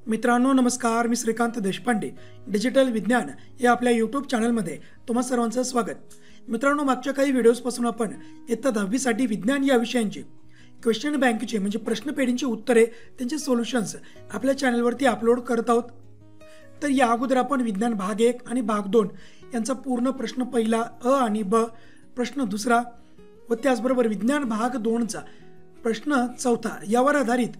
मित्रांनो नमस्कार, मी श्रीकांत देशपांडे डिजिटल विज्ञान या आपल्या यूट्यूब चॅनलमध्ये तुम्हा सर्वांचं स्वागत। मित्रांनो, मागच्या काही व्हिडिओजपासून आपण इयत्ता 10वी साठी विज्ञान या विषयांची क्वेश्चन बँकचे म्हणजे प्रश्नपेढींची उत्तरे त्यांचे सोल्युशन्स आपल्या चॅनलवरती अपलोड करत आहोत। तर या अगोदर आपण विज्ञान भाग 1 आणि भाग 2 यांचा पूर्ण प्रश्न पहिला अ आणि ब, प्रश्न दुसरा व त्याचबरोबर विज्ञान भाग 2चा प्रश्न चौथा यावर आधारित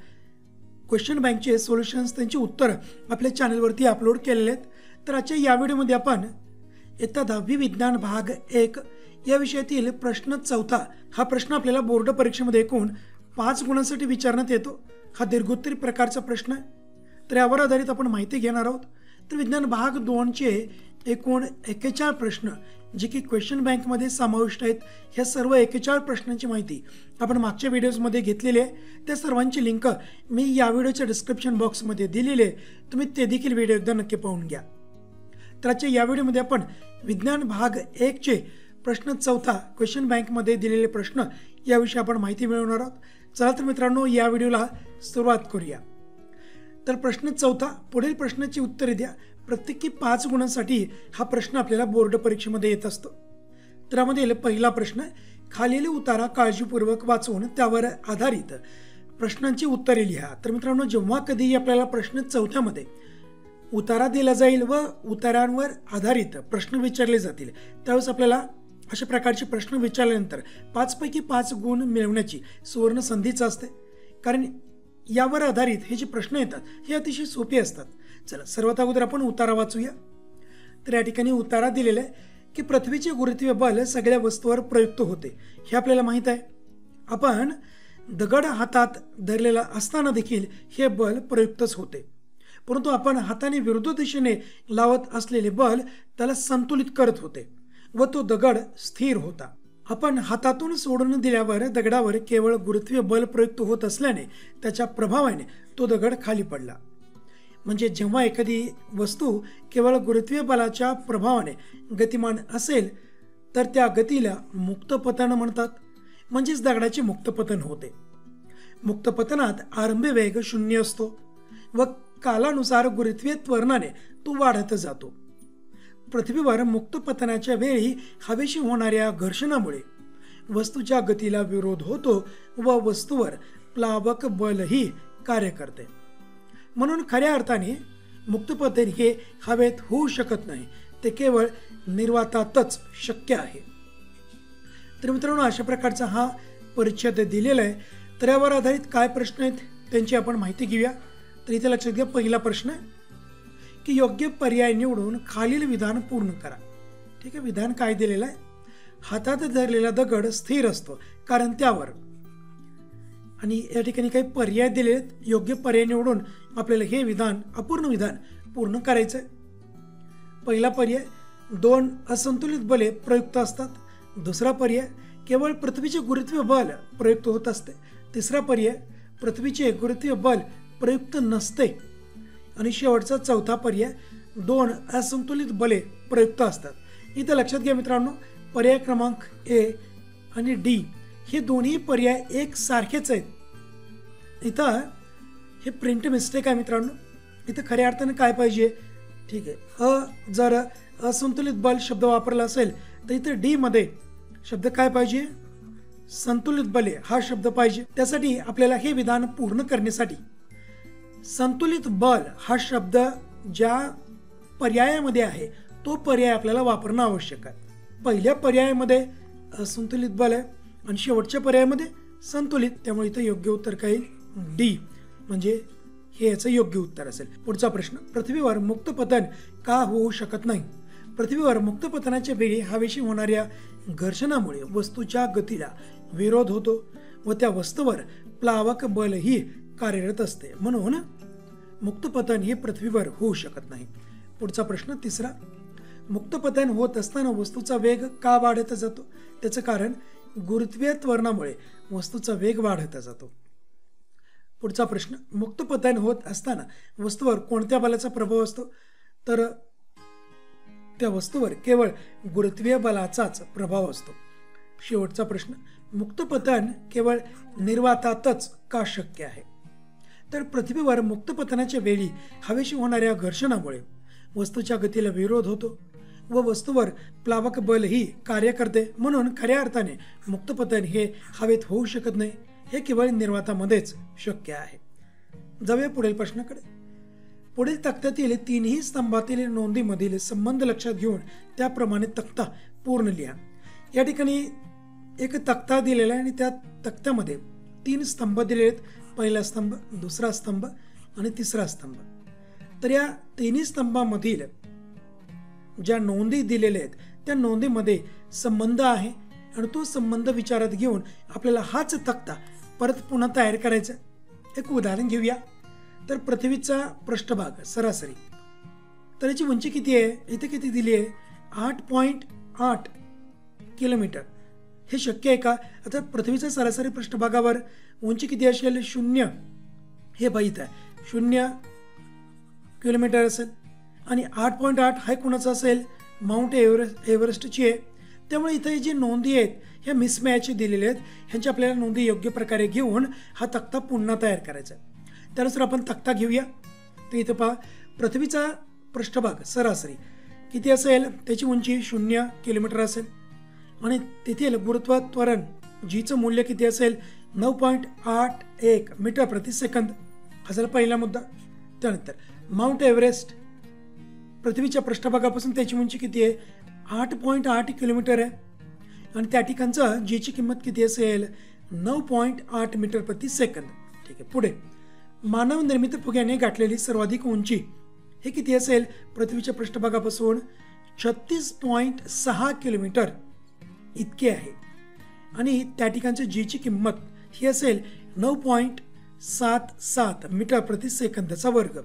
क्वेश्चन बँकचे सोल्युशन्स त्यांची उत्तर आपल्या चॅनलवरती अपलोड केलेले आहेत। तर आजच्या या व्हिडिओमध्ये आपण इयत्ता 10वी विज्ञान भाग 1 या विषयातील प्रश्न चौथा हा प्रश्न आपल्याला बोर्ड परीक्षेमध्ये एकूण 5 गुणांसाठी विचारण्यात येतो। हा दीर्घोत्तरी प्रकारचा प्रश्न आहे। तर यावर आधारित आपण माहिती घेणार आहोत। तर विज्ञान भाग 2 चे एकूण 41 प्रश्न जे की क्वेश्चन बँकमध्ये समाविष्ट आहेत, ह्या सर्व 41 प्रश्नांची माहिती आपण मागच्या व्हिडिओजमध्ये घेतलेली आहे। त्या सर्वांची लिंक मी या व्हिडिओच्या डिस्क्रिप्शन बॉक्समध्ये दिलेली आहे, तुम्ही ते देखील व्हिडिओ एकदा नक्की पाहून घ्या। तर आजच्या या व्हिडिओमध्ये आपण विज्ञान भाग 1 चे प्रश्न चौथा क्वेश्चन बँकमध्ये दिलेले प्रश्न याविषयी आपण माहिती मिळवणार आहोत। चला तर मित्रांनो, या व्हिडिओला सुरुवात करूया। तर प्रश्न चौथा, पुढील प्रश्नाची उत्तरे द्या। प्रत्येकी 5 गुणांसाठी हा प्रश्न आपल्याला बोर्ड परीक्षेमध्ये येत असतो। तर यामध्ये पहिला प्रश्न, खालील उतारा काळजीपूर्वक वाचून त्यावर आधारित प्रश्नांची उत्तरे लिहा। तर मित्रांनो, जेव्हा कधी आपल्याला प्रश्न चौथ्यामध्ये उतारा दिला जाईल व उतारांवर आधारित प्रश्न विचारले जातील, त्यावेळेस आपल्याला अशा प्रकारचे प्रश्न विचारल्यानंतर 5 पैकी 5 गुण मिळवण्याची सुवर्ण संधीच असते। कारण यावर आधारित हे जे प्रश्न येतात हे अतिशय सोपे असतात। चला सर्वात अगोदर आपण उतारा वाचूया। तर या ठिकाणी उतारा दिलेला आहे की पृथ्वीचे गुरुत्वीय बल सगळ्या वस्तूवर प्रयुक्त होते, हे आपल्याला माहित आहे। आपण दगड हातात धरलेला असताना देखील हे बल प्रयुक्तच होते, परंतु आपण हाताने विरुद्ध दिशेने लावत असलेले बल त्याला संतुलित करत होते व तो दगड स्थिर होता। आपण हातातून सोडून दिल्यावर दगडावर केवळ गुरुत्वीय बल प्रयुक्त होत असल्याने त्याच्या प्रभावाने तो दगड खाली पडला। म्हणजे जेव्हा एखादी वस्तू केवळ गुरुत्वीय बलाच्या प्रभावाने गतिमान असेल तर त्या गतीला मुक्तपतन म्हणतात, म्हणजेच दगडाचे मुक्तपतन होते। मुक्तपतनात आरंभी वेग 0 असतो व कालानुसार गुरुत्वीय त्वरणाने तो वाढत जातो। पृथ्वीवर मुक्तपतनाच्या वेळी हवेशी होणाऱ्या घर्षणामुळे वस्तूच्या गतीला विरोध होतो व वस्तूवर प्लावक बलही कार्य करते। म्हणून खऱ्या अर्थाने मुक्तपतन हे हवेत होऊ शकत नाही, ते केवळ निर्वातातच शक्य आहे। तर मित्रांनो, अशा प्रकारचा हा परिच्छेद दिलेला आहे। तर यावर आधारित काय प्रश्न आहेत त्यांची आपण माहिती घेऊया। तर इथे लक्षात घ्या, पहिला प्रश्न की योग्य पर्याय निवडून खालील विधान पूर्ण करा। ठीक आहे, विधान काय दिलेलं आहे, हातात धरलेला दगड स्थिर असतो कारण त्यावर, आणि या ठिकाणी काही पर्याय दिले आहेत, योग्य पर्याय निवडून आपल्याला हे विधान अपूर्ण विधान पूर्ण करायचं आहे। पहिला पर्याय, 2 असंतुलित बले प्रयुक्त असतात। दुसरा पर्याय, केवळ पृथ्वीचे गुरुत्वीय बल प्रयुक्त होत असते। तिसरा पर्याय, पृथ्वीचे गुरुत्वीय बल प्रयुक्त नसते। आणि शेवटचा चौथा पर्याय, 2 असंतुलित बले प्रयुक्त असतात। इथे लक्षात घ्या मित्रांनो, पर्याय क्रमांक ए आणि डी हे दोन्ही पर्याय एक सारखेच आहेत। इथं हे प्रिंट मिस्टेक आहे मित्रांनो। इथं खऱ्या अर्थाने काय पाहिजे, ठीक आहे, जर असंतुलित बल शब्द वापरला असेल तर इथं डी मध्ये शब्द काय पाहिजे, संतुलित बले हा शब्द पाहिजे। त्यासाठी आपल्याला हे विधान पूर्ण करण्यासाठी संतुलित बल हा शब्द ज्या पर्यायामध्ये आहे तो पर्याय आपल्याला वापरणं आवश्यक आहे। पहिल्या पर्यायामध्ये असंतुलित बल आहे आणि शेवटच्या पर्यायामध्ये संतुलित, त्यामुळे इथं योग्य उत्तर काय येईल, डी, म्हणजे हे याचं योग्य उत्तर असेल। पुढचा प्रश्न, पृथ्वीवर मुक्तपतन का होऊ शकत नाही। पृथ्वीवर मुक्तपतनाच्या वेळी हवेशी होणाऱ्या घर्षणामुळे वस्तूच्या गतीला विरोध होतो व त्या वस्तूवर प्लावक बलही कार्यरत असते, म्हणून मुक्तपतन हे पृथ्वीवर होऊ शकत नाही। पुढचा प्रश्न तिसरा, मुक्तपतन होत असताना वस्तूचा वेग का वाढत जातो। त्याचं कारण गुरुत्वीय त्वरणामुळे वस्तूचा वेग वाढत जातो। पुढचा प्रश्न, मुक्तपतन होत असताना वस्तूवर कोणत्या बलाचा प्रभाव असतो। तर त्या वस्तूवर केवळ गुरुत्वीय बलाचाच प्रभाव असतो। शेवटचा प्रश्न, मुक्तपतन केवळ निर्वातातच का शक्य आहे। तर पृथ्वीवर मुक्त पतनाच्या वेळी हवेशी होणाऱ्या घर्षणामुळे वस्तूच्या गतीला विरोध होतो व वस्तूवर प्लावक बलही कार्य करते, म्हणून खऱ्या अर्थाने मुक्त पतन हे हवेत होऊ शकत नाही, हे केवळ निर्वातामध्येच शक्य आहे. जाऊया पुढील प्रश्नाकडे. पुढील तक्त्यातील तीनही स्तंभातील नोंदीमधील संबंध लक्षात घेऊन त्याप्रमाणे तक्ता पूर्ण लिहा. या ठिकाणी एक तक्ता दिलेला आहे आणि त्या तक्त्यामध्ये 3 स्तंभ दिलेले आहेत. पहिला स्तंभ, दुसरा स्तंभ आणि तिसरा स्तंभ. तर या तिन्ही स्तंभामधील ज्या नोंदी दिलेल्या आहेत त्या नोंदीमध्ये संबंध आहे आणि तो संबंध विचारात घेऊन आपल्याला हाच तक्ता परत पुन्हा तयार करायचा. एक उदाहरण घेऊया. तर पृथ्वीचा पृष्ठभाग सरासरी, तर याची उंची किती आहे? इथे किती दिली आहे? 8.8 किलोमीटर. हे शक्य आहे का? आता पृथ्वीच्या सरासरी पृष्ठभागावर उंची किती असेल? 0. हे पाहित आहे 0 किलोमीटर असेल आणि 8.8 हा कोणाचा असेल? माउंट एव्हरेस्टची आहे. त्यामुळे इथे जी नोंदी आहेत ह्या मिसमॅच दिलेल्या आहेत. ह्यांची आपल्याला नोंदी योग्य प्रकारे घेऊन हा तक्ता पुन्हा तयार करायचा. त्यानुसार आपण तक्ता घेऊया. तर इथं पहा, पृथ्वीचा पृष्ठभाग सरासरी किती असेल? त्याची उंची 0 किलोमीटर असेल आणि तेथील गुरुत्वात्वरण जीचं मूल्य किती असेल? 9.81 मीटर प्रति सेकंद. हा झाला पहिला मुद्दा. त्यानंतर माउंट एव्हरेस्ट पृथ्वीच्या पृष्ठभागापासून त्याची उंची किती आहे? 8.8 किलोमीटर आहे आणि त्या ठिकाणचा जीची किंमत किती असेल? 9.8 मीटर प्रति सेकंद. ठीक आहे. पुढे मानव निर्मित फुग्याने गाठलेली सर्वाधिक उंची हे किती असेल? पृथ्वीच्या पृष्ठभागापासून 36.6 किलोमीटर इतके आहे आणि त्या ठिकाणच्या जीची किंमत ही असेल 9.77 मीटर प्रति सेकंदाचा वर्ग.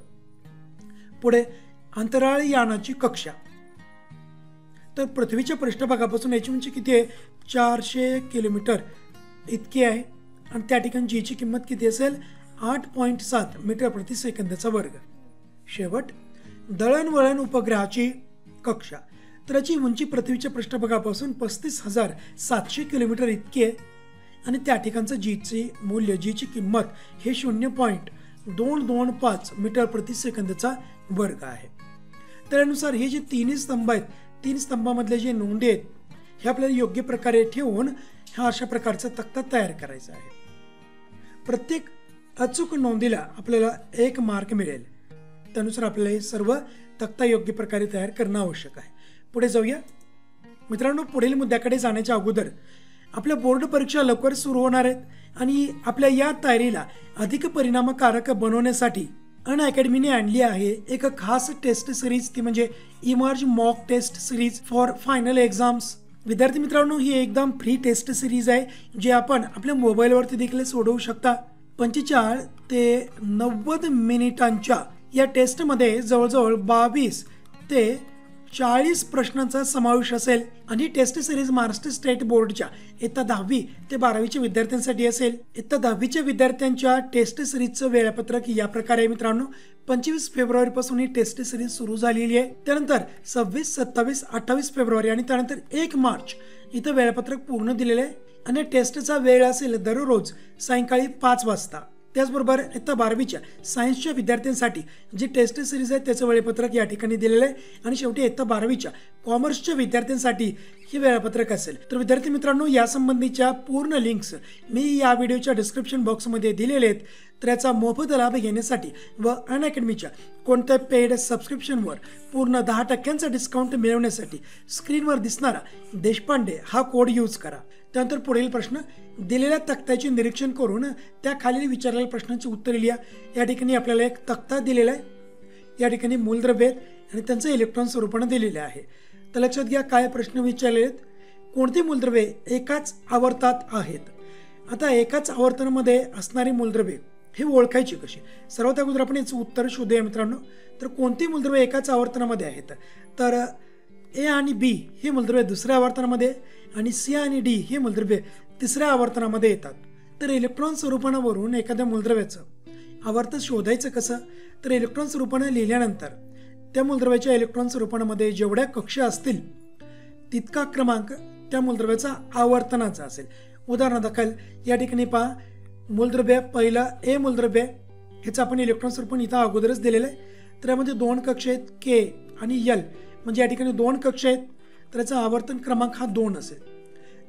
पुढे अंतराळ यानाची कक्षा, तर पृथ्वीच्या पृष्ठभागापासून याची उंची किती आहे? 400 किलोमीटर इतकी आहे आणि त्या ठिकाणी जीची किंमत किती असेल? 8.7 मीटर प्रति सेकंदाचा वर्ग. शेवट दळणवळण उपग्रहाची कक्षा, तर याची उंची पृथ्वीच्या पृष्ठभागापासून 35,700 किलोमीटर इतकी आहे आणि त्या ठिकाणचं जीचे मूल्य, जीची किंमत हे 0.225 मीटर प्रति सेकंदाचा वर्ग आहे. त्यानुसार हे जे तिन्ही स्तंभ आहेत, 3 स्तंभामधले जे नोंदी आहेत हे आपल्याला योग्य प्रकारे ठेवून हा अशा प्रकारचा तक्ता तयार करायचा आहे. प्रत्येक अचूक नोंदीला आपल्याला 1 मार्क मिळेल. त्यानुसार आपल्याला हे सर्व तक्ता योग्य प्रकारे तयार करणं आवश्यक आहे. पुढे जाऊया मित्रांनो. पुढील मुद्द्याकडे जाण्याच्या अगोदर आपल्या बोर्ड परीक्षा लवकर सुरू होणार आहेत आणि आपल्या या तयारीला अधिक परिणामकारक बनवण्यासाठी अनअकॅडमीने आणली आहे एक खास टेस्ट सिरीज, ती म्हणजे emerge mock test series for final exams. विद्यार्थी मित्रांनो, ही एकदम फ्री टेस्ट सिरीज आहे जे आपण आपल्या मोबाईलवरती देखील सोडवू शकता. 45 ते 90 मिनिटांच्या या टेस्टमध्ये जवळजवळ 22 ते 40 प्रश्नांचा समावेश असेल आणि टेस्ट सिरीज महाराष्ट्र स्टेट बोर्डच्या इयत्ता 10वी ते 12वीच्या विद्यार्थ्यांसाठी असेल. इयत्ता 10वीच्या विद्यार्थ्यांच्या टेस्ट सिरीजचं वेळापत्रक या प्रकारे आहे मित्रांनो. 25 फेब्रुवारी पासून ही टेस्ट सिरीज सुरू झालेली आहे. त्यानंतर 26, 27, 28 फेब्रुवारी आणि त्यानंतर 1 मार्च इथं वेळापत्रक पूर्ण दिलेलं आहे आणि टेस्टचा वेळ असेल दररोज सायंकाळी 5 वाजता. त्याचबरोबर इयत्ता 12वीच्या सायन्सच्या विद्यार्थ्यांसाठी जी टेस्ट सिरीज आहे त्याचं वेळापत्रक या ठिकाणी दिलेलं आहे आणि शेवटी इयत्ता 12वीच्या कॉमर्सच्या विद्यार्थ्यांसाठी हे वेळापत्रक असेल. तर विद्यार्थी मित्रांनो, यासंबंधीच्या पूर्ण लिंक्स मी या व्हिडिओच्या डिस्क्रिप्शन बॉक्समध्ये दिलेले आहेत. तर याचा मोफत लाभ घेण्यासाठी व अनअकॅडमीच्या कोणत्या पेड सबस्क्रिप्शनवर पूर्ण 10% डिस्काउंट मिळवण्यासाठी स्क्रीनवर दिसणारा देशपांडे हा कोड यूज करा. त्यानंतर पुढील प्रश्न, दिलेल्या तक्त्याचे निरीक्षण करून त्या खाली विचारलेल्या प्रश्नांची उत्तरे लिहा. या ठिकाणी आपल्याला एक तक्ता दिलेला आहे. या ठिकाणी मूलद्रव्य आणि त्यांचं इलेक्ट्रॉन स्वरूपाने दिलेले आहे. तर लक्षात घ्या काय प्रश्न विचारले आहेत. कोणती मूलद्रव्ये एकाच आवर्तात आहेत? आता एकाच आवर्तनामध्ये असणारी मूलद्रव्ये हे ओळखायची कशी? सर्वात अगोदर आपण याचं उत्तर शोधूया मित्रांनो. तर कोणती मूलद्रव्ये एकाच आवर्तनामध्ये आहेत? तर ए आणि बी ही मूलद्रव्ये दुसऱ्या आवर्तनामध्ये आणि सी आणि डी ही मूलद्रव्ये तिसऱ्या आवर्तनामध्ये येतात. तर इलेक्ट्रॉन स्वरूपावरून एखाद्या मूलद्रव्याचं आवर्त शोधायचं कसं? तर इलेक्ट्रॉन स्वरूपाने लिहिल्यानंतर त्या मूलद्रव्याच्या इलेक्ट्रॉन स्वरूपामध्ये जेवढ्या कक्षा असतील तितका क्रमांक त्या मूलद्रव्याचा आवर्तनाचा असेल. उदाहरणादाखल या ठिकाणी पहा, मूलद्रव्य पहिलं ए मूलद्रव्य ह्याचं आपण इलेक्ट्रॉन स्वरूपण इथं अगोदरच दिलेलं आहे. तर यामध्ये 2 कक्ष आहेत के आणि यल, म्हणजे या ठिकाणी 2 कक्ष आहेत, तर याचा आवर्तन क्रमांक हा 2 असेल.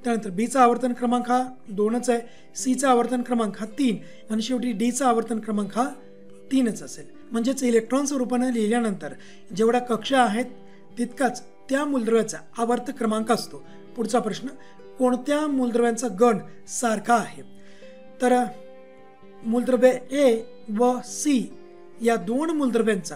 त्यानंतर बीचा आवर्तन क्रमांक हा 2च आहे, सीचा आवर्तन क्रमांक हा 3 आणि शेवटी डीचा आवर्तन क्रमांक हा 3च असेल. म्हणजेच इलेक्ट्रॉन स्वरूपाने लिहिल्यानंतर जेवढ्या कक्षा आहेत तितकाच त्या मूलद्रव्याचा आवर्त क्रमांक असतो. पुढचा प्रश्न, कोणत्या मूलद्रव्यांचा गण सारखा आहे? तर मूलद्रव्य ए व सी या 2 मूलद्रव्यांचा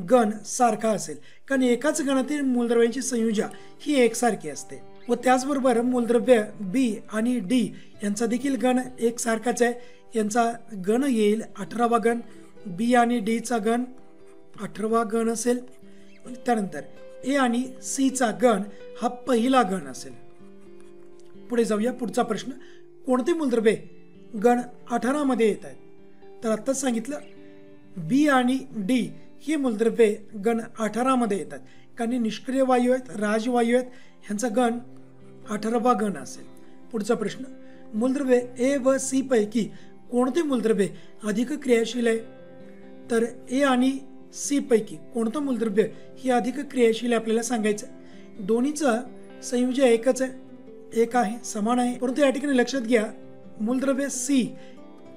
गण सारखा असेल, कारण एकाच गणातील मूलद्रव्यांची संयोजा ही एकसारखी असते. व त्याचबरोबर मूलद्रव्य बी आणि डी यांचा देखील गण एकसारखाच आहे. यांचा गण येईल 18वा गण. बी आणि डीचा गण 18वा गण असेल. त्यानंतर ए आणि सीचा गण हा पहिला गण असेल. पुढे जाऊया. पुढचा प्रश्न, कोणते मूलद्रव्ये गण 18 मध्ये येत आहेत? तर आत्ताच सांगितलं बी आणि डी ही मूलद्रव्ये गण 18 मध्ये येतात, कारण निष्क्रिय वायू आहेत, राजवायू आहेत, ह्यांचा गण 18वा गण असेल. पुढचा प्रश्न, मूलद्रव्ये ए व सी पैकी कोणते मूलद्रव्ये अधिक क्रियाशील आहे? तर ए आणि सी पैकी कोणतं मूलद्रव्य ही अधिक क्रियाशील आहे आपल्याला सांगायचं. दोन्हीचं संयोजन एकच आहे, एक आहे, समान आहे. परंतु या ठिकाणी लक्षात घ्या, मूलद्रव्य सी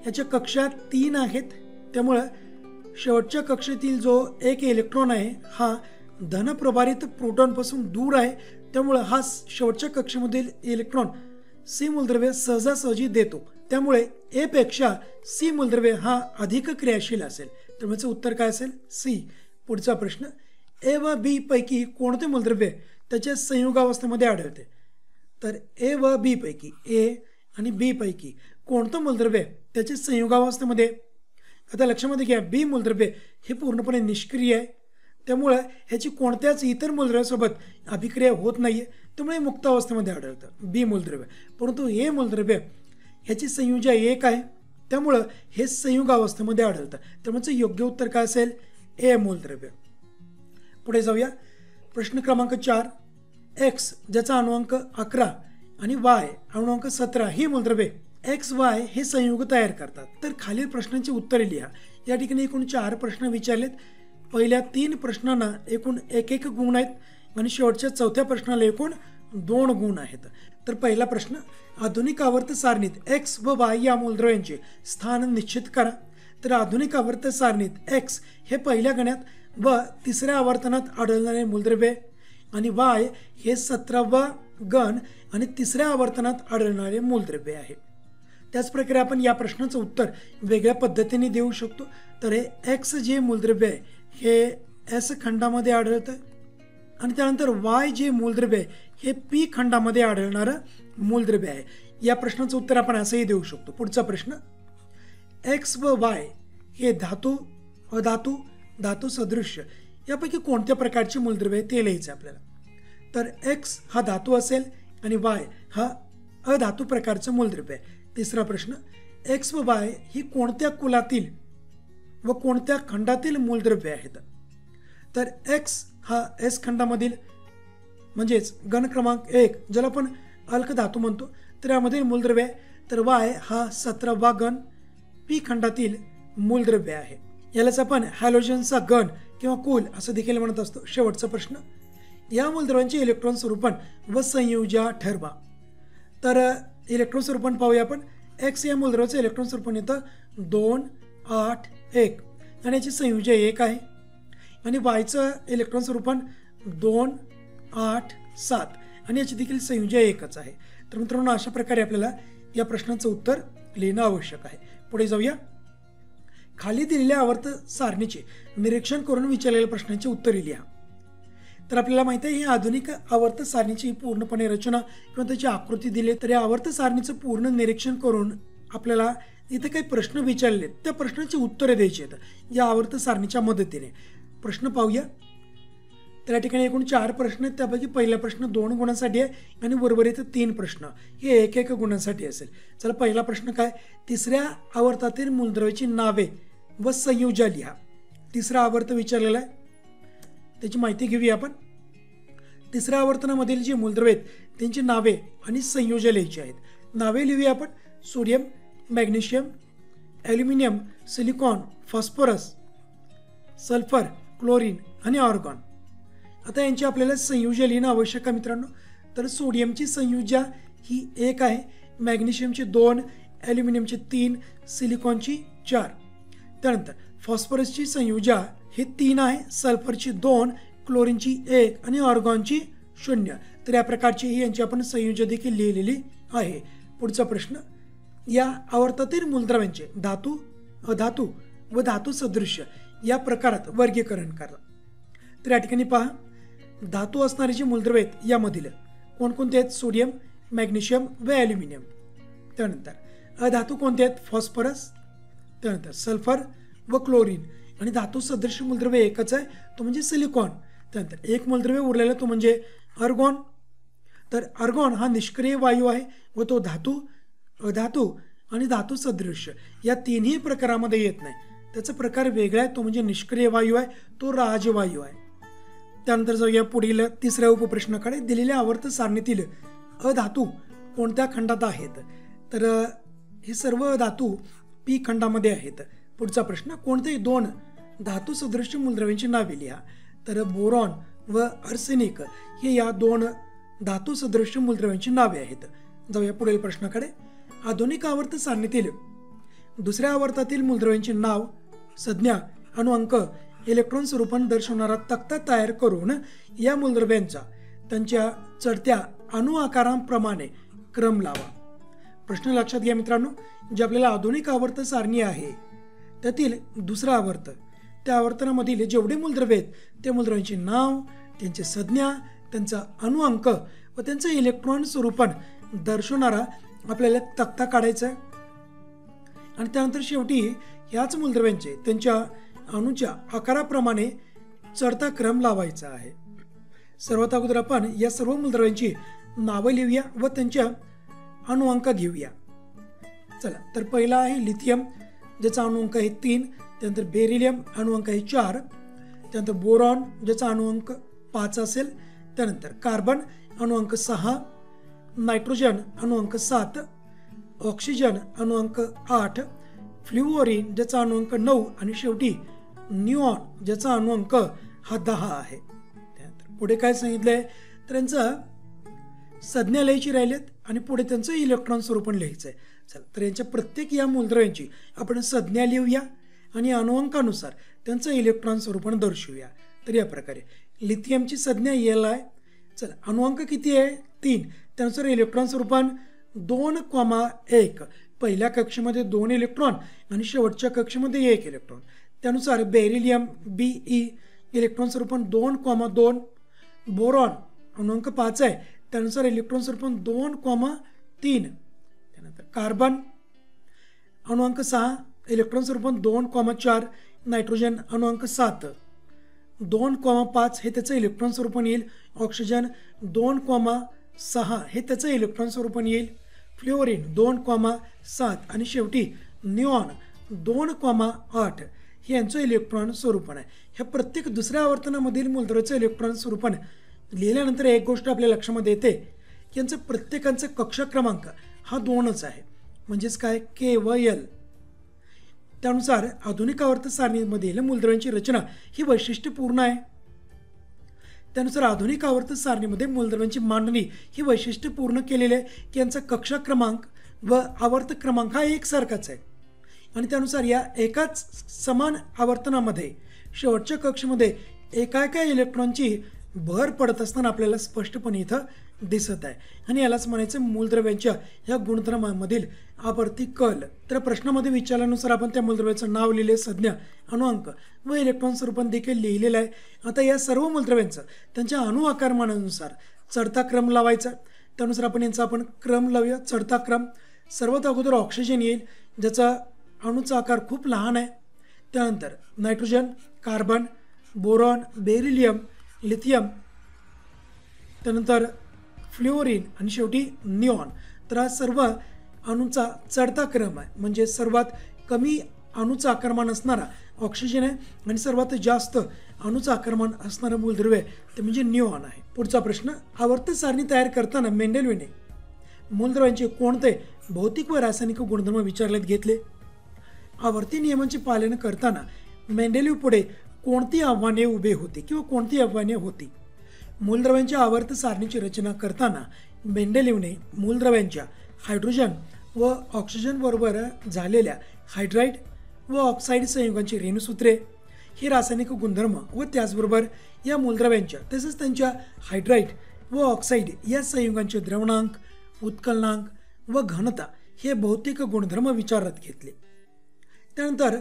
याच्या कक्षा 3 आहेत, त्यामुळं शेवटच्या कक्षेतील जो एक इलेक्ट्रॉन आहे हा धनप्रभारित प्रोटॉनपासून दूर आहे, त्यामुळं हा शेवटच्या कक्षेमधील इलेक्ट्रॉन सी मूलद्रव्य सहजासहजी देतो. त्यामुळे ए पेक्षा सी मूलद्रव्य हा अधिक क्रियाशील असेल. त्यामुळे उत्तर काय असेल? सी. पुढचा प्रश्न, ए व बी पैकी कोणते मूलद्रव्य त्याच्या संयुगावस्थेमध्ये आढळते? तर ए व बी पैकी, ए आणि बी पैकी कोणतं मूलद्रव्य त्याच्या संयुगावस्थेमध्ये? आता लक्षामध्ये घ्या, बी मूलद्रव्य हे पूर्णपणे निष्क्रिय आहे, त्यामुळे ह्याची कोणत्याच इतर मूलद्रव्यासोबत अभिक्रिया होत नाहीये, त्यामुळे मुक्त अवस्थेमध्ये आढळतं बी मूलद्रव्य. परंतु ए मूलद्रव्य ह्याची संयोजा एक आहे, त्यामुळं हे संयुग अवस्थेमध्ये आढळतं. त्यामुळे योग्य उत्तर काय असेल? ए मूलद्रव्य. पुढे जाऊया. प्रश्न क्रमांक 4, एक्स ज्याचा अणुअंक 11 आणि वाय अणुअंक 17 ही मूलद्रव्ये एक्स वाय हे संयुग तयार करतात. तर खालील प्रश्नांची उत्तरे लिहा. या ठिकाणी एकूण 4 प्रश्न विचारलेत. पहिल्या 3 प्रश्नांना एकूण 1 गुण आहेत आणि शेवटच्या 4थ्या प्रश्नाला एकूण 2 गुण आहेत. तर पहिला प्रश्न, आधुनिक आवर्त सारणीत एक्स व वाय या मूलद्रव्यांचे स्थान निश्चित करा. तर आधुनिक आवर्त सारणीत एक्स हे पहिल्या गणात व तिसऱ्या आवर्तनात आढळणारे मूलद्रव्य आणि वाय हे 17वा गण आणि तिसऱ्या आवर्तनात आढळणारे मूलद्रव्य आहे. त्याचप्रकारे आपण या प्रश्नाचं उत्तर वेगळ्या पद्धतीने देऊ शकतो. तर हे एक्स जे मूलद्रव्य आहे हे एस खंडामध्ये आढळतं आणि त्यानंतर वाय जे मूलद्रव्य आहे हे पी खंडामध्ये आढळणारं मूलद्रव्य आहे. या प्रश्नाचं उत्तर आपण असंही देऊ शकतो. पुढचा प्रश्न, एक्स व वाय हे धातू, अधातू, धातू सदृश्य यापैकी कोणत्या प्रकारचे मूलद्रव्य ते लिहायचं आपल्याला. तर एक्स हा धातू असेल आणि वाय हा अधातू प्रकारचं मूलद्रव्य आहे. तिसरा प्रश्न, एक्स व वाय ही कोणत्या कुलातील व कोणत्या खंडातील मूलद्रव्य आहेत? तर एक्स हा एस खंडामधील म्हणजेच गण क्रमांक 1 ज्याला आपण अल्क धातू म्हणतो तर यामधील मूलद्रव्य आहे. तर वाय हा 17वा गण पी खंडातील मूलद्रव्य आहे. यालाच आपण हॅलोजनचा गण किंवा कुल असं देखील म्हणत असतो. शेवटचा प्रश्न, या मूलद्रव्यांचे इलेक्ट्रॉन स्वरूपण व संयोजा ठरवा. तर इलेक्ट्रॉन स्वरूपण पाहूया आपण. एक्स या मूलद्रव्याचं इलेक्ट्रॉन स्वरूपण येतं 2, 8, 1 आणि याची संयोजा 1 आहे आणि वायचं इलेक्ट्रॉन स्वरूपण 2, 8, 7 आणि याची देखील संयोजा 1च आहे. तर मित्रांनो, अशा प्रकारे आपल्याला या प्रश्नाचं उत्तर लिहिणं आवश्यक आहे. पुढे जाऊया. खाली दिलेल्या आवर्त सारणीचे निरीक्षण करून विचारलेल्या प्रश्नांची उत्तरे लिहा. तर आपल्याला माहिती आहे ही आधुनिक आवर्त सारणीची पूर्णपणे रचना किंवा त्याची आकृती दिली. तर या आवर्त सारणीचं पूर्ण निरीक्षण करून आपल्याला इथे काही प्रश्न विचारले त्या प्रश्नांची उत्तरे द्यायची आहेत या आवर्त सारणीच्या मदतीने. प्रश्न पाहूया. तर या ठिकाणी एकूण 4 प्रश्न आहेत. त्यापैकी पहिला प्रश्न 2 गुणांसाठी आहे आणि उर्वरित 3 प्रश्न हे 1 गुणांसाठी असेल. चला, पहिला प्रश्न काय? तिसऱ्या आवर्तातील मूलद्रव्याची नावे व संयोजा लिहा. तिसरा आवर्त विचारलेला आहे, त्याची माहिती घेऊया आपण. तिसऱ्या आवर्तनामधील जी मूलद्रव्ये आहेत त्यांची नावे आणि संयोजा लिहायची आहेत. नावे लिहूया आपण. Sodium, magnesium, aluminium, silicon, phosphorus, sulphur, chlorine आणि ऑर्गॉन. आता यांची आपल्याला संयुजा लिहिणं आवश्यक आहे मित्रांनो. तर सोडियमची संयुजा ही 1 आहे, मॅग्नेशियमची 2, ॲल्युमिनियमची 3, सिलिकॉनची 4. त्यानंतर फॉस्फरसची संयुजा ही 3 आहे, सल्फरची 2, क्लोरीनची 1 आणि ऑर्गॉनची 0. तर या प्रकारची ही यांची आपण संयुजा देखील लिहिलेली आहे. पुढचा प्रश्न, या आवर्तातील मूलद्रव्यांचे धातू, अधातू व धातू सदृश्य या प्रकारात वर्गीकरण करा. तर या ठिकाणी पहा, धातू असणारी जी मूलद्रव्ये आहेत यामधील कोणकोणते आहेत? सोडियम, मॅग्नेशियम व ॲल्युमिनियम. त्यानंतर अधातू कोणते आहेत? फॉस्फरस, त्यानंतर सल्फर व क्लोरीन. आणि धातू सदृश्य मूलद्रव्य एकच आहे, तो म्हणजे सिलिकॉन. त्यानंतर एक मूलद्रव्य उरलेलं तो म्हणजे आर्गॉन. तर आर्गॉन हा निष्क्रिय वायू आहे व तो धातू, अधातू आणि धातू सदृश्य या तिन्ही प्रकारामध्ये येत नाही. त्याचा प्रकार वेगळा आहे, तो म्हणजे निष्क्रिय वायू आहे, तो राजवायू आहे. त्यानंतर जाऊया पुढील तिसऱ्या उपप्रश्नाकडे. दिलेल्या आवर्त सारणीतील अधातू कोणत्या खंडात आहेत? तर हे सर्व धातू पी खंडामध्ये आहेत. पुढचा प्रश्न, कोणते 2 धातू सदृश्य मूलद्रव्यांची नावे लिहा? तर बोरॉन व आर्सेनिक हे या 2 धातू सदृश्य मूलद्रव्यांची नावे आहेत. जाऊया पुढील प्रश्नाकडे. आधुनिक आवर्त सारणीतील दुसऱ्या आवर्तातील मूलद्रव्यांचे नाव, संज्ञा, अणुअंक, इलेक्ट्रॉन स्वरूपाने दर्शवणारा तक्ता तयार करून या मूलद्रव्यांचा त्यांच्या चढत्या अणु आकारांप्रमाणे क्रम लावा. प्रश्न लक्षात घ्या मित्रांनो, जे आपल्याला आधुनिक आवर्त सारणी आहे त्यातील दुसरा आवर्त, त्या आवर्तनामधील जेवढे मूलद्रव्य आहेत त्या मूलद्रव्यांचे नाव, त्यांची संज्ञा, त्यांचा अणुअंक व त्यांचं इलेक्ट्रॉन स्वरूपाने दर्शवणारा आपल्याला तक्ता काढायचा आहे. आणि त्यानंतर शेवटी याच मूलद्रव्यांचे त्यांच्या अणूच्या आकाराप्रमाणे चढता क्रम लावायचा आहे. सर्वात अगोदर आपण या सर्व मूलद्रव्यांची नावं लिहूया व त्यांच्या अणुअंक घेऊया. चला, तर पहिला आहे लिथियम, ज्याचा अणुअंक आहे 3. त्यानंतर बेरिलियम, अणुअंक आहे 4. त्यानंतर बोरॉन, ज्याचा अणुअंक 5 असेल. त्यानंतर कार्बन, अणुअंक 6. नायट्रोजन, अणुअंक 7. ऑक्सिजन, अणुअंक 8. फ्ल्युओरिन, ज्याचा अणुअंक 9. आणि शेवटी न्यूऑन, ज्याचा अणुअंक हा 10 आहे. त्यानंतर पुढे काय सांगितलंय, तर यांचं संज्ञा लिहायची राहिलेत आणि पुढे त्यांचं इलेक्ट्रॉन स्वरूपण लिहायचं आहे. चला, तर यांच्या प्रत्येक या मूलद्रव्यांची आपण संज्ञा लिहूया आणि अणुअंकानुसार त्यांचं इलेक्ट्रॉन स्वरूपण दर्शवूया. तर या प्रकारे लिथियमची संज्ञा L आहे. चला, अणुअंक किती आहे? 3. त्यानुसार इलेक्ट्रॉन स्वरूपान 2,1. पहिल्या कक्षेमध्ये 2 इलेक्ट्रॉन आणि शेवटच्या कक्षेमध्ये 1 इलेक्ट्रॉन. त्यानुसार बेरिलियम Be इलेक्ट्रॉन स्वरूपान 2,2. बोरॉन अणुअंक 5 आहे, त्यानुसार इलेक्ट्रॉन स्वरूपान 2,3. त्यानंतर कार्बन अणुअंक 6, इलेक्ट्रॉन स्वरूपान 2,4. नायट्रोजन अणुअंक 7, 2,5 हे त्याचं इलेक्ट्रॉन स्वरूपान येईल. ऑक्सिजन 2,6 हे त्याचं इलेक्ट्रॉन स्वरूपान येईल. फ्ल्युओरिन 2,7 आणि शेवटी न्यूऑन 2,8 हे यांचं इलेक्ट्रॉन स्वरूपण आहे. ह्या प्रत्येक दुसऱ्या आवर्तनामधील मूलद्रव्याचं इलेक्ट्रॉन स्वरूपण लिहिल्यानंतर एक गोष्ट आपल्या लक्षामध्ये येते की यांचं प्रत्येकांचा कक्षा क्रमांक हा 2च आहे, म्हणजेच काय K व L. त्यानुसार आधुनिक आवर्त सारणीमधील मूलद्रव्यांची रचना ही वैशिष्ट्यपूर्ण आहे. त्यानुसार आधुनिक आवर्त सारणीमध्ये मूलद्रव्यांची मांडणी ही वैशिष्ट्यपूर्ण केलेली आहे की यांचा कक्षा क्रमांक व आवर्त क्रमांक हा एकसारखाच आहे. आणि त्यानुसार या एकाच समान आवर्तनामध्ये शेवटच्या कक्षेमध्ये एका इलेक्ट्रॉनची भर पडत असताना आपल्याला स्पष्टपणे इथं दिसत आहे. आणि यालाच म्हणायचं मूलद्रव्यांच्या या गुणधर्मांमधील आवर्ती कल. तर प्रश्नामध्ये विचारल्यानुसार आपण त्या मूलद्रव्याचं नाव लिहिले, संज्ञा, अणुअंक व इलेक्ट्रॉन स्वरूपात देखील लिहिलेलं आहे. आता या सर्व मूलद्रव्यांचं त्यांच्या अणु आकारमानानुसार चढता क्रम लावायचा. त्यानुसार आपण क्रम लावूया, चढता क्रम. सर्वात अगोदर ऑक्सिजन येईल, ज्याचा अणूचा आकार खूप लहान आहे. त्यानंतर nitrogen, carbon, boron, beryllium, lithium, त्यानंतर फ्ल्युओरिन आणि शेवटी न्यूऑन. तर हा सर्व अणूचा चढता क्रम आहे, म्हणजे सर्वात कमी अणूचा आकारमान असणारा ऑक्सिजन आहे आणि सर्वात जास्त अणूचा आकारमान असणारं मूलद्रव्य ते म्हणजे न्यूऑन आहे. पुढचा प्रश्न, आवर्त सारणी तयार करताना मेंडेलने मूलद्रव्यांचे कोणते भौतिक व रासायनिक गुणधर्म विचारण्यात घेतले? आवर्ती नियमांचे पालन करताना मेंडेलीव पुढे कोणती आव्हाने उभे होती किंवा कोणती आव्हाने होती? मूलद्रव्यांच्या आवर्त सारणीची रचना करताना मेंडेलीवने मूलद्रव्यांच्या हायड्रोजन व ऑक्सिजन बरोबर झालेल्या हायड्राईड व ऑक्साईड संयुगांची रेणूसूत्रे, ही रासायनिक गुणधर्म व त्याचबरोबर या मूलद्रव्यांच्या तसेच त्यांच्या हायड्राईड व ऑक्साईड या संयुगांचे द्रवणांक, उत्कलनांक व घनता हे भौतिक गुणधर्म विचारात घेतले. त्यानंतर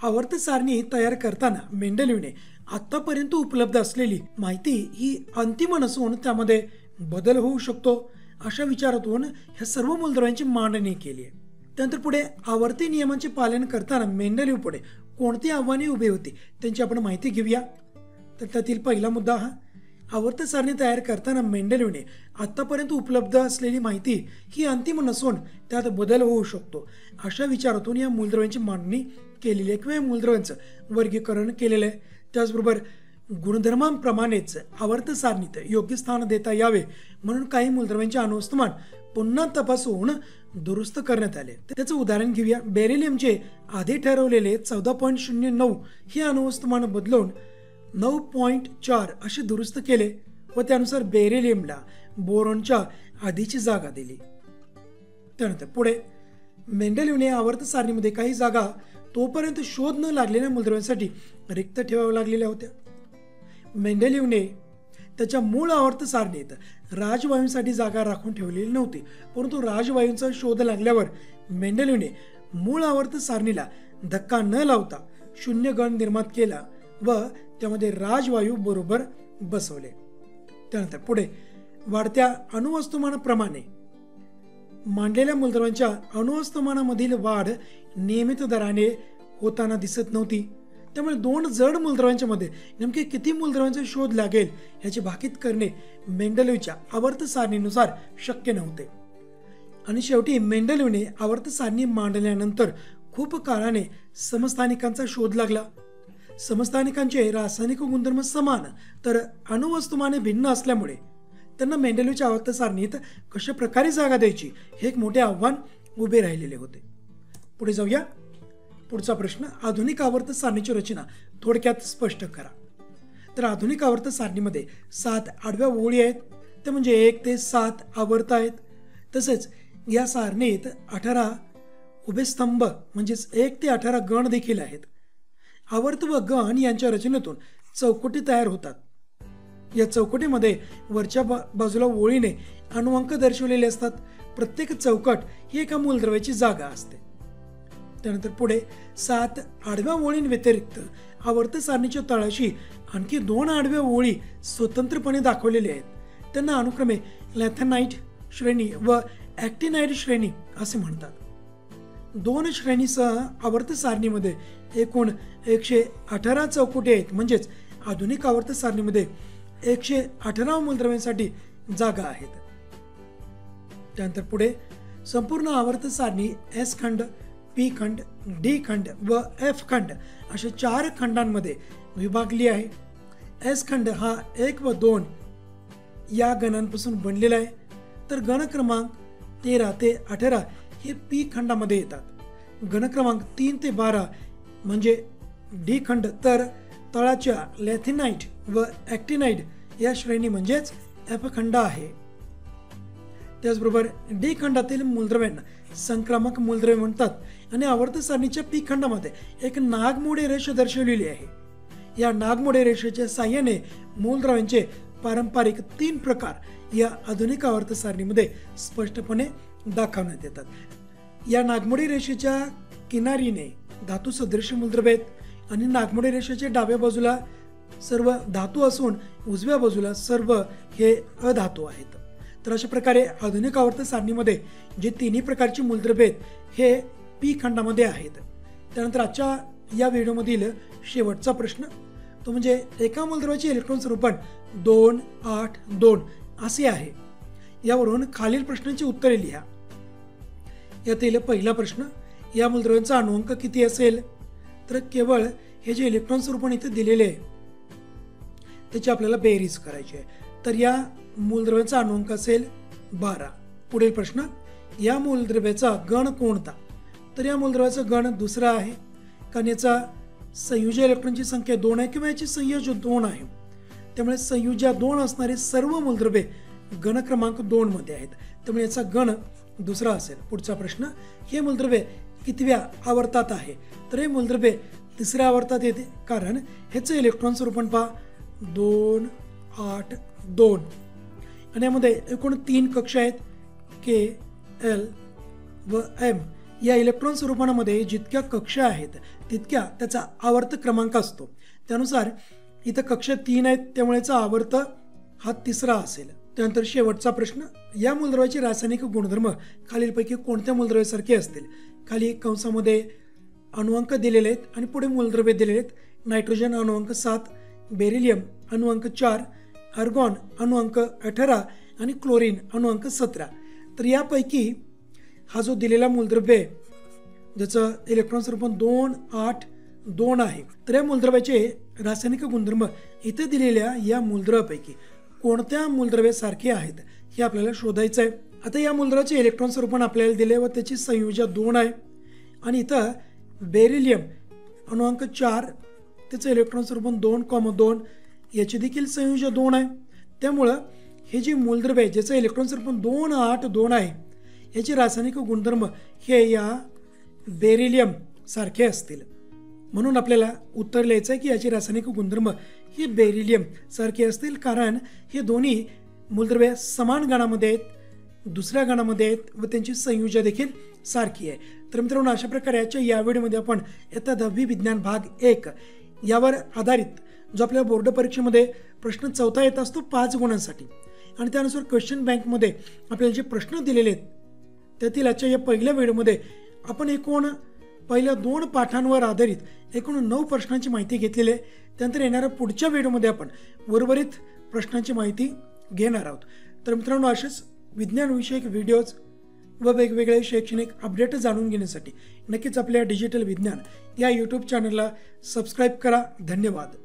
आवर्त सारणी तयार करताना मेंडेलीवने आत्तापर्यंत उपलब्ध असलेली माहिती ही अंतिम नसून त्यामध्ये बदल होऊ शकतो अशा विचारातून ह्या सर्व मूलद्रव्यांची मांडणी केली आहे. त्यानंतर पुढे आवर्ती नियमांचे पालन करताना मेंडेलीव पुढे कोणती आव्हाने उभी होती त्यांची आपण माहिती घेऊया. तर त्यातील पहिला मुद्दा हा, आवर्त सारणी तयार करताना मेंडेलीवने आत्तापर्यंत उपलब्ध असलेली माहिती ही अंतिम नसून त्यात बदल होऊ शकतो अशा विचारातून या मूलद्रव्यांची मांडणी केलेली आहे किंवा मूलद्रव्यांचं वर्गीकरण केलेलं आहे. त्याचबरोबर गुणधर्मांप्रमाणेच आवर्त सारणीत योग्य स्थान देता यावे म्हणून काही मूलद्रव्यांचे अणुवस्तुमान पुन्हा तपासून दुरुस्त करण्यात आले. त्याचं उदाहरण घेऊया. बेरिलियमचे आधी ठरवलेले 14.09 हे अणुवस्तुमान बदलून 9.4 असे दुरुस्त केले व त्यानुसार बेरिलियमला बोरॉनच्या आधीची जागा दिली. त्यानंतर पुढे मेंडेलीवने आवर्त सारणीमध्ये काही जागा तोपर्यंत शोध न लागलेल्या मूलद्रव्यांसाठी रिक्त ठेवाव्या लागलेल्या होत्या. मेंडेलीवने त्याच्या मूळ आवर्त सारणीत राजवायूंसाठी जागा राखून ठेवलेली नव्हती, परंतु राजवायूंचा शोध लागल्यावर मेंडेलीवने मूळ आवर्त सारणीला धक्का न लावता शून्य गण निर्माण केला व त्यामध्ये राजवायू बरोबर बसवले. त्यानंतर पुढे वाढत्या अणुवस्तुमानाप्रमाणे मांडलेल्या मूलद्रव्यांच्या अणुवस्तुमानामधील वाढ नियमित दराने होताना दिसत नव्हती. त्यामुळे दोन जड मूलद्रव्यांच्या मध्ये नेमके किती मूलद्रव्यांचा शोध लागेल याची भाकीत करणे मेंडेलीवच्या आवर्त सारणीनुसार शक्य नव्हते. आणि शेवटी मेंडेलीवने आवर्त सारणी मांडल्यानंतर खूप काळाने समस्थानिकांचा शोध लागला. समस्थानिकांचे रासायनिक गुणधर्म समान तर अणुवस्तुमाने भिन्न असल्यामुळे त्यांना मेंडेलीवच्या आवर्त सारणीत कशा प्रकारे जागा द्यायची हे एक मोठे आव्हान उभे राहिलेले होते. पुढे जाऊया. पुढचा प्रश्न, आधुनिक आवर्त सारणीची रचना थोडक्यात स्पष्ट करा. तर आधुनिक आवर्त सारणीमध्ये 7 आडव्या ओळी आहेत, ते म्हणजे 1 ते 7 आवर्त आहेत. तसेच या सारणीत 18 उभे स्तंभ म्हणजेच 1 ते 18 गण देखील आहेत. आवर्त व गण यांच्या रचनेतून चौकटी तयार होतात. या चौकटीमध्ये वरच्या बाजूला ओळीने अणुअंक दर्शवलेले असतात. प्रत्येक चौकट ही एका मूलद्रव्याची जागा असते. त्यानंतर पुढे 7 आडव्या ओळींव्यतिरिक्त आवर्त सारणीच्या तळाशी आणखी 2 आडव्या ओळी स्वतंत्रपणे दाखवलेल्या आहेत. त्यांना अनुक्रमे लॅथेनाइट श्रेणी व ॲक्टिनाइड श्रेणी असे म्हणतात. 2 श्रेणीसह आवर्त सारणीमध्ये एकूण 118 चौकटी आहेत. म्हणजेच आधुनिक आवर्त सारणीमध्ये 118 मूलद्रव्यांसाठी जागा आहेत. त्यानंतर पुढे संपूर्ण आवर्त सारणी एस खंड, पी खंड, डी खंड व एफ खंड अशा 4 खंडांमध्ये विभागली आहे. एस खंड हा 1 व 2 या गणांपासून बनलेला आहे, तर गण क्रमांक 13 ते 18 हे पी खंडामध्ये येतात. गण क्रमांक 3 ते 12 म्हणजे डी खंड, तर तळाच्या लॅथिनाइट व ॲक्टिनाइड या श्रेणी म्हणजेच एफ खंड आहे. त्याचबरोबर डी खंडातील मूलद्रव्यांना संक्रामक मूलद्रव्य म्हणतात आणि आवर्त सारणीच्या पी खंडामध्ये एक नागमोडी रेषा दर्शवलेली आहे. या नागमोडी रेषेच्या साहाय्याने मूलद्रव्यांचे पारंपरिक 3 प्रकार या आधुनिक आवर्त सारणीमध्ये स्पष्टपणे दाखवण्यात येतात. या नागमोडी रेषेच्या किनारीने धातू सदृश मूलद्रव्य आहेत आणि नागमोडी रेषेच्या डाव्या बाजूला सर्व धातू असून उजव्या बाजूला सर्व हे अधातू आहेत. तर अशा प्रकारे आधुनिक आवर्त सारणीमध्ये जे तिन्ही प्रकारची मूलद्रव्ये आहेत हे पी खंडामध्ये आहेत. त्यानंतर आजच्या या व्हिडिओमधील शेवटचा प्रश्न तो म्हणजे एका मूलद्रव्याचे इलेक्ट्रॉन स्वरूपण 2, 8, 2 असे आहे. यावरून खालील प्रश्नांची उत्तरे लिहा. यातील पहिला प्रश्न, या मूलद्रव्यांचा अणुअंक किती असेल? तर केवळ हे जे इलेक्ट्रॉन स्वरूपण इथे दिलेले आहे त्याची आपल्याला बेरीज करायची आहे. तर या मूलद्रव्याचा अणुअंक असेल 12. पुढील प्रश्न, या मूलद्रव्याचा गण कोणता? तर या मूलद्रव्याचं गण दुसरा आहे, कारण याचा संयुजा इलेक्ट्रॉनची संख्या 2 आहे किंवा याची संयोज 2 आहे. त्यामुळे संयुजा 2 असणारे सर्व मूलद्रव्ये गण क्रमांक 2 मध्ये आहेत. त्यामुळे याचा गण दुसरा असेल. पुढचा प्रश्न, हे मूलद्रव्य कितव्या आवर्तात आहे? तर हे मूलद्रव्य तिसऱ्या आवर्तात येते, कारण ह्याचं इलेक्ट्रॉनचं रूपण पहा 2, 8, 2 आणि यामध्ये एकूण 3 कक्षा आहेत, के, एल व एम. या इलेक्ट्रॉन स्वरूपामध्ये जितक्या कक्षा आहेत तितक्या त्याचा आवर्त क्रमांक असतो. त्यानुसार इथं कक्षा 3 आहेत, त्यामुळे याचा आवर्त हा तिसरा असेल. त्यानंतर शेवटचा प्रश्न, या मूलद्रव्याचे रासायनिक गुणधर्म खालीलपैकी कोणत्या मूलद्रव्यासारखे असतील? खाली कंसामध्ये अणुअंक दिलेले आहेत आणि पुढे मूलद्रव्ये दिलेले आहेत. नायट्रोजन अणुअंक 7, बेरिलियम अणुअंक 4, आर्गॉन अणुअंक 18 आणि क्लोरीन अणुअंक 17. तर यापैकी हा जो दिलेला मूलद्रव्य आहे ज्याचं इलेक्ट्रॉन स्वरूपण 2, 8, 2 आहे, तर या मूलद्रव्याचे रासायनिक गुणधर्म इथे दिलेल्या या मूलद्रव्यापैकी कोणत्या मूलद्रव्यासारखे आहेत हे आपल्याला शोधायचं आहे. आता या मूलद्रव्याचे इलेक्ट्रॉन स्वरूपण आपल्याला दिले व त्याची संयोजा 2 आहे आणि इथं बेरिलियम अणुअंक 4, त्याचं इलेक्ट्रॉन स्वरूपण 2,2, याची देखील संयोजा 2 आहे. त्यामुळं हे जे मूलद्रव्य आहे ज्याचं इलेक्ट्रॉन स्वरूपण 2, 8, 2 आहे, याचे रासायनिक गुणधर्म हे या बेरिलियम सारखे असतील. म्हणून आपल्याला उत्तर लिहायचं आहे की याचे रासायनिक गुणधर्म हे बेरिलियम सारखे असतील, कारण हे दोन्ही मूलद्रव्ये समान गणामध्ये आहेत, दुसऱ्या गणामध्ये आहेत व त्यांची संयोजा देखील सारखी आहे. तर मित्रांनो, अशा प्रकारे या व्हिडिओमध्ये आपण इयत्ता 10वी विज्ञान भाग 1 यावर आधारित जो आपल्या बोर्ड परीक्षेमध्ये प्रश्न 4था येत असतो 5 गुणांसाठी आणि त्यानुसार क्वेश्चन बँकमध्ये आपल्याला जे प्रश्न दिलेले आहेत त्यातील या पहिल्या व्हिडिओमध्ये आपण एकूण पहिल्या 2 पाठांवर आधारित एकूण 9 प्रश्नांची माहिती घेतलेली आहे. त्यानंतर येणाऱ्या पुढच्या व्हिडिओमध्ये आपण उर्वरित प्रश्नांची माहिती घेणार आहोत. तर मित्रांनो, असेच विज्ञानविषयक व्हिडिओज व वेगवेगळे शैक्षणिक अपडेट जाणून घेण्यासाठी नक्कीच आपल्या डिजिटल विज्ञान या यूट्यूब चॅनलला सबस्क्राईब करा. धन्यवाद.